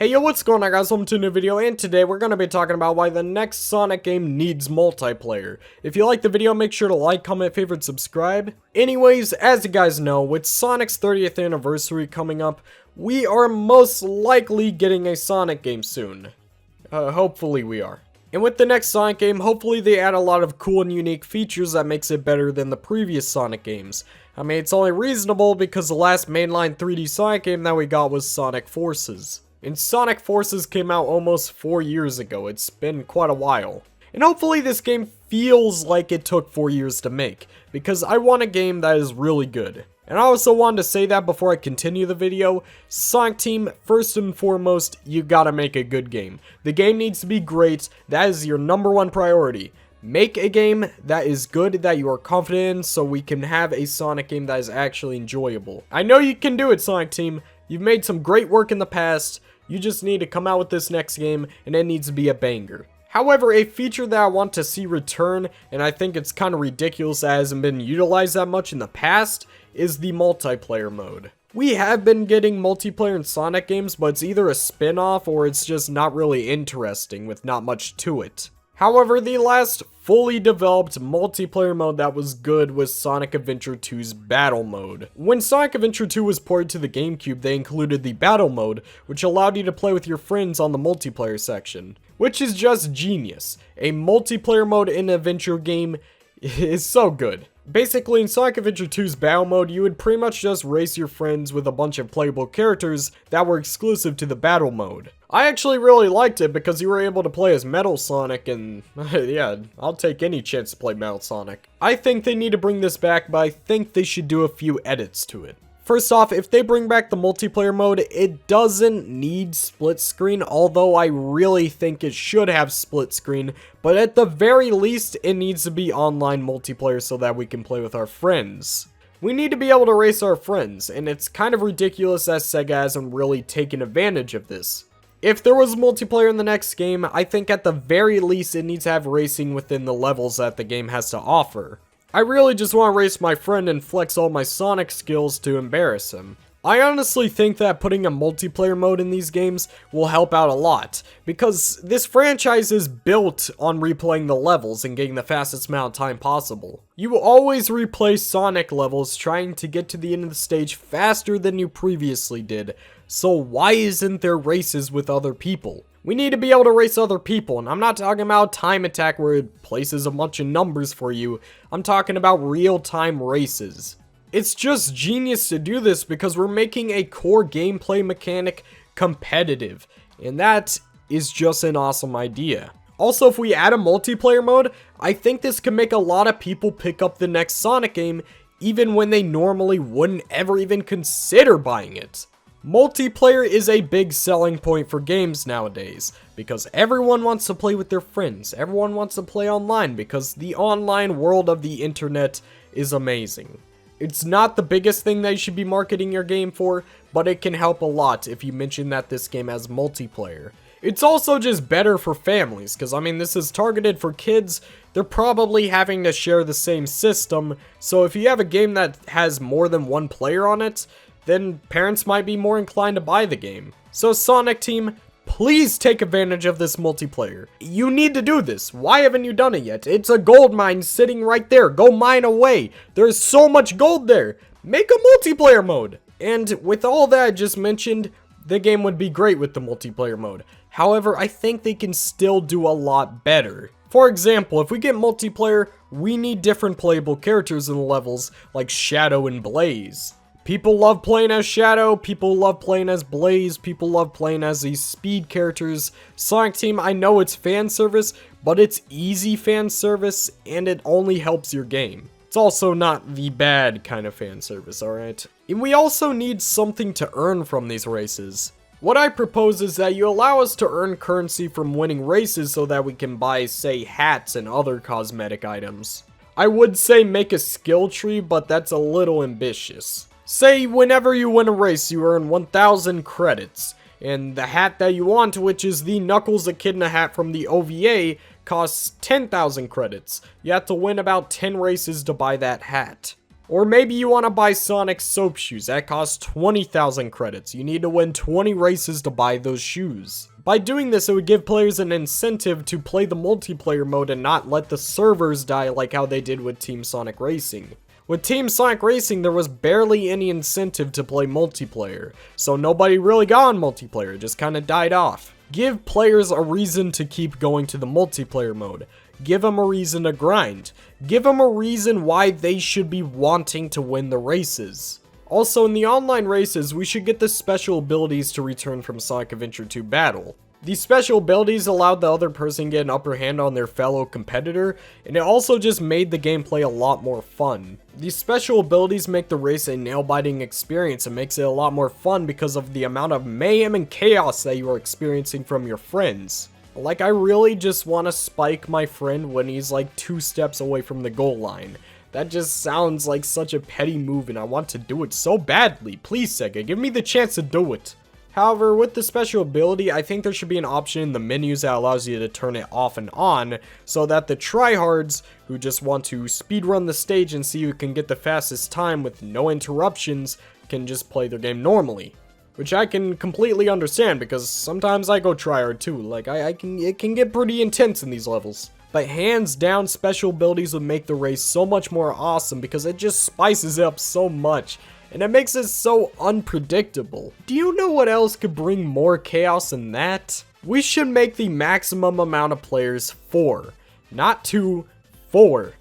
Hey yo, what's going on guys, welcome to a new video, and today we're going to be talking about why the next Sonic game needs multiplayer. If you like the video, make sure to like, comment, favorite, subscribe. Anyways, as you guys know, with Sonic's 30th anniversary coming up, we are most likely getting a Sonic game soon. Hopefully we are. And with the next Sonic game, hopefully they add a lot of cool and unique features that makes it better than the previous Sonic games. I mean, it's only reasonable because the last mainline 3D Sonic game that we got was Sonic Forces. And Sonic Forces came out almost 4 years ago. It's been quite a while. And hopefully this game feels like it took 4 years to make, because I want a game that is really good. And I also wanted to say that before I continue the video, Sonic Team, first and foremost, you gotta make a good game. The game needs to be great. That is your #1 priority. Make a game that is good, that you are confident in, so we can have a Sonic game that is actually enjoyable. I know you can do it, Sonic Team. You've made some great work in the past. You just need to come out with this next game, and it needs to be a banger. However, a feature that I want to see return, and I think it's kind of ridiculous that hasn't been utilized that much in the past, is the multiplayer mode. We have been getting multiplayer in Sonic games, but it's either a spin-off or it's just not really interesting with not much to it. However, the last fully developed multiplayer mode that was good was Sonic Adventure 2's Battle Mode. When Sonic Adventure 2 was ported to the GameCube, they included the Battle Mode, which allowed you to play with your friends on the multiplayer section, which is just genius. A multiplayer mode in an adventure game is so good. Basically, in Sonic Adventure 2's Battle Mode, you would pretty much just race your friends with a bunch of playable characters that were exclusive to the Battle Mode. I actually really liked it because you were able to play as Metal Sonic, and yeah, I'll take any chance to play Metal Sonic. I think they need to bring this back, but I think they should do a few edits to it. First off, if they bring back the multiplayer mode, it doesn't need split screen, although I really think it should have split screen, but at the very least, it needs to be online multiplayer so that we can play with our friends. We need to be able to race our friends, and it's kind of ridiculous that Sega hasn't really taken advantage of this. If there was multiplayer in the next game, I think at the very least it needs to have racing within the levels that the game has to offer. I really just want to race my friend and flex all my Sonic skills to embarrass him. I honestly think that putting a multiplayer mode in these games will help out a lot, because this franchise is built on replaying the levels and getting the fastest amount of time possible. You always replay Sonic levels trying to get to the end of the stage faster than you previously did, so why isn't there races with other people? We need to be able to race other people, and I'm not talking about Time Attack where it places a bunch of numbers for you. I'm talking about real-time races. It's just genius to do this because we're making a core gameplay mechanic competitive, and that is just an awesome idea. Also, if we add a multiplayer mode, I think this could make a lot of people pick up the next Sonic game even when they normally wouldn't ever even consider buying it. Multiplayer is a big selling point for games nowadays, because everyone wants to play with their friends. Everyone wants to play online because the online world of the internet is amazing. It's not the biggest thing that you should be marketing your game for, but it can help a lot if you mention that this game has multiplayer. It's also just better for families, because I mean this is targeted for kids. They're probably having to share the same system, so if you have a game that has more than one player on it, then parents might be more inclined to buy the game. So Sonic Team, please take advantage of this multiplayer. You need to do this. Why haven't you done it yet? It's a gold mine sitting right there. Go mine away. There's so much gold there. Make a multiplayer mode. And with all that I just mentioned, the game would be great with the multiplayer mode. However, I think they can still do a lot better. For example, if we get multiplayer, we need different playable characters in the levels like Shadow and Blaze. People love playing as Shadow, people love playing as Blaze, people love playing as these speed characters. Sonic Team, I know it's fan service, but it's easy fan service, and it only helps your game. It's also not the bad kind of fan service, alright? And we also need something to earn from these races. What I propose is that you allow us to earn currency from winning races so that we can buy, say, hats and other cosmetic items. I would say make a skill tree, but that's a little ambitious. Say whenever you win a race, you earn 1,000 credits, and the hat that you want, which is the Knuckles Echidna hat from the OVA, costs 10,000 credits. You have to win about 10 races to buy that hat. Or maybe you want to buy Sonic soap shoes. That costs 20,000 credits. You need to win 20 races to buy those shoes. By doing this, it would give players an incentive to play the multiplayer mode and not let the servers die like how they did with Team Sonic Racing. With Team Sonic Racing, there was barely any incentive to play multiplayer, so nobody really got on multiplayer, it just kind of died off. Give players a reason to keep going to the multiplayer mode. Give them a reason to grind. Give them a reason why they should be wanting to win the races. Also, in the online races, we should get the special abilities to return from Sonic Adventure 2 battle. These special abilities allowed the other person to get an upper hand on their fellow competitor, and it also just made the gameplay a lot more fun. These special abilities make the race a nail-biting experience and makes it a lot more fun because of the amount of mayhem and chaos that you are experiencing from your friends. Like, I really just want to spike my friend when he's like 2 steps away from the goal line. That just sounds like such a petty move and I want to do it so badly. Please, Sega, give me the chance to do it. However, with the special ability, I think there should be an option in the menus that allows you to turn it off and on, so that the tryhards who just want to speedrun the stage and see who can get the fastest time with no interruptions can just play their game normally. Which I can completely understand because sometimes I go tryhard too, like it can get pretty intense in these levels. But hands down, special abilities would make the race so much more awesome because it just spices it up so much. And it makes it so unpredictable. Do you know what else could bring more chaos than that? We should make the maximum amount of players 4. Not 2, 4.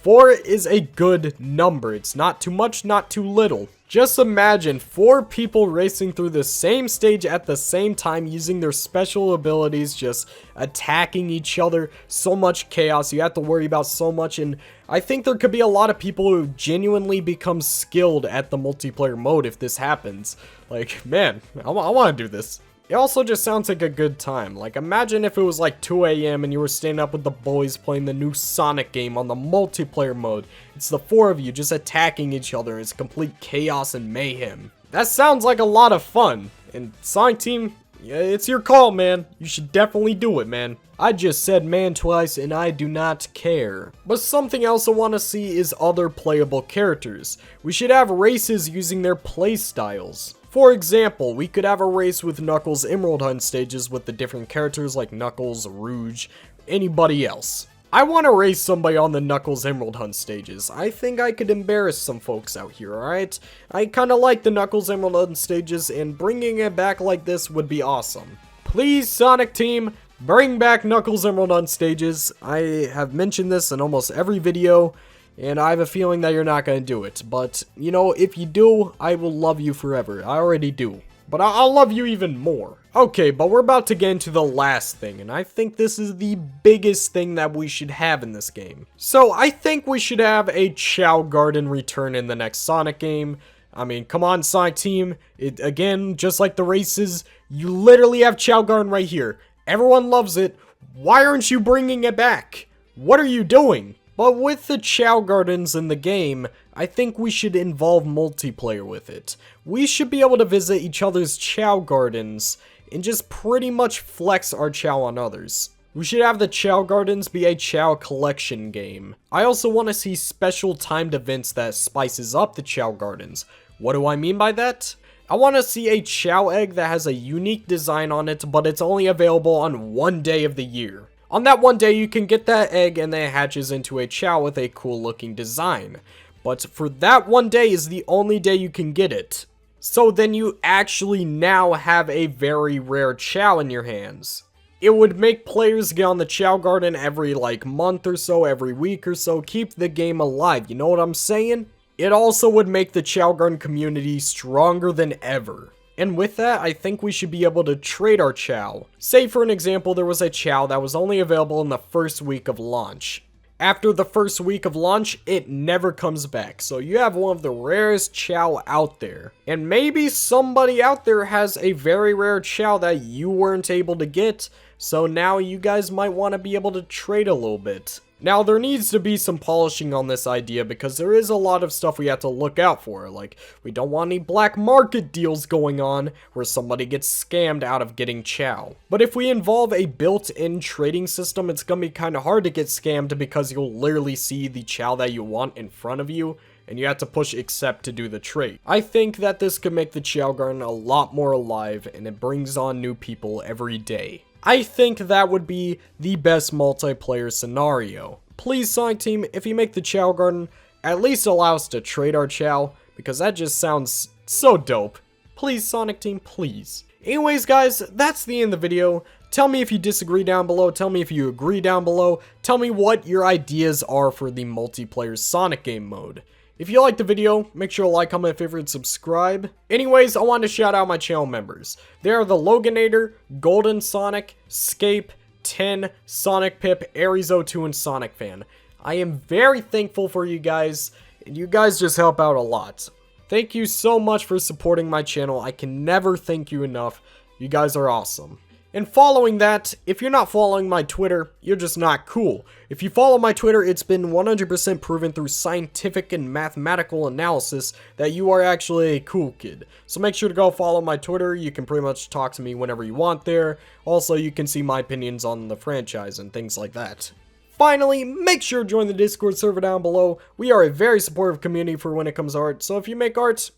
4 is a good number. It's not too much, not too little. Just imagine 4 people racing through the same stage at the same time using their special abilities, just attacking each other. So much chaos. You have to worry about so much, and I think there could be a lot of people who genuinely become skilled at the multiplayer mode if this happens. Like, man, I want to do this. It also just sounds like a good time. Like, imagine if it was like 2 AM and you were staying up with the boys playing the new Sonic game on the multiplayer mode. It's the 4 of you just attacking each other. It's complete chaos and mayhem. That sounds like a lot of fun. And Sonic Team, yeah, it's your call, man. You should definitely do it, man. I just said man twice and I do not care. But something else I want to see is other playable characters. We should have races using their playstyles. For example, we could have a race with Knuckles Emerald Hunt stages with the different characters like Knuckles, Rouge, anybody else. I want to race somebody on the Knuckles Emerald Hunt stages. I think I could embarrass some folks out here, alright? I kinda like the Knuckles Emerald Hunt stages, and bringing it back like this would be awesome. Please, Sonic Team, bring back Knuckles Emerald Hunt stages. I have mentioned this in almost every video, and I have a feeling that you're not going to do it. But, you know, if you do, I will love you forever. I already do. But I'll love you even more. Okay, but we're about to get into the last thing, and I think this is the biggest thing that we should have in this game. So, I think we should have a Chow Garden return in the next Sonic game. I mean, come on, Sonic Team. Again, just like the races, you literally have Chow Garden right here. Everyone loves it. Why aren't you bringing it back? What are you doing? But with the Chow Gardens in the game, I think we should involve multiplayer with it. We should be able to visit each other's Chow Gardens and just pretty much flex our Chow on others. We should have the Chow Gardens be a Chow collection game. I also want to see special timed events that spices up the Chow Gardens. What do I mean by that? I want to see a Chow egg that has a unique design on it, but it's only available on one day of the year. On that one day, you can get that egg and then it hatches into a Chow with a cool looking design. But for that one day is the only day you can get it. So then you actually now have a very rare Chow in your hands. It would make players get on the Chow Garden every like month or so, every week or so, keep the game alive, you know what I'm saying? It also would make the Chow Garden community stronger than ever. And with that, I think we should be able to trade our Chow. Say for an example, there was a Chow that was only available in the first week of launch. After the first week of launch, it never comes back. So you have one of the rarest Chow out there. And maybe somebody out there has a very rare Chow that you weren't able to get. So now you guys might want to be able to trade a little bit. Now, there needs to be some polishing on this idea because there is a lot of stuff we have to look out for. Like, we don't want any black market deals going on where somebody gets scammed out of getting Chow. But if we involve a built-in trading system, it's gonna be kind of hard to get scammed because you'll literally see the Chow that you want in front of you. and you have to push accept to do the trait. I think that this could make the Chao Garden a lot more alive, and it brings on new people every day. I think that would be the best multiplayer scenario. Please, Sonic Team, if you make the Chao Garden, at least allow us to trade our Chao, because that just sounds so dope. Please, Sonic Team, please. Anyways, guys, that's the end of the video. Tell me if you disagree down below. Tell me if you agree down below. Tell me what your ideas are for the multiplayer Sonic game mode. If you liked the video, make sure to like, comment, favorite, subscribe. Anyways, I want to shout out my channel members. They are the Loganator, Golden Sonic, Scape, 10, Sonic Pip, Aries02, and Sonic Fan. I am very thankful for you guys, and you guys just help out a lot. Thank you so much for supporting my channel. I can never thank you enough. You guys are awesome. And following that, if you're not following my Twitter, you're just not cool. If you follow my Twitter, it's been 100% proven through scientific and mathematical analysis that you are actually a cool kid. So make sure to go follow my Twitter. You can pretty much talk to me whenever you want there. Also, you can see my opinions on the franchise and things like that. Finally, make sure to join the Discord server down below. We are a very supportive community for when it comes to art. So if you make art,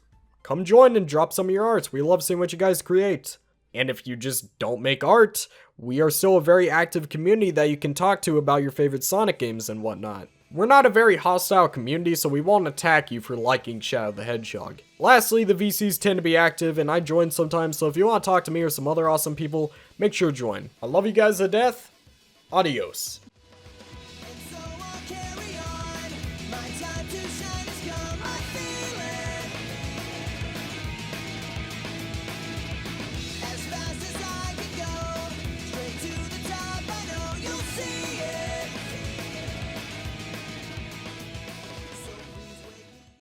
come join and drop some of your art. We love seeing what you guys create. And if you just don't make art, we are still a very active community that you can talk to about your favorite Sonic games and whatnot. We're not a very hostile community, so we won't attack you for liking Shadow the Hedgehog. Lastly, the VCs tend to be active, and I join sometimes, so if you want to talk to me or some other awesome people, make sure to join. I love you guys to death. Adios.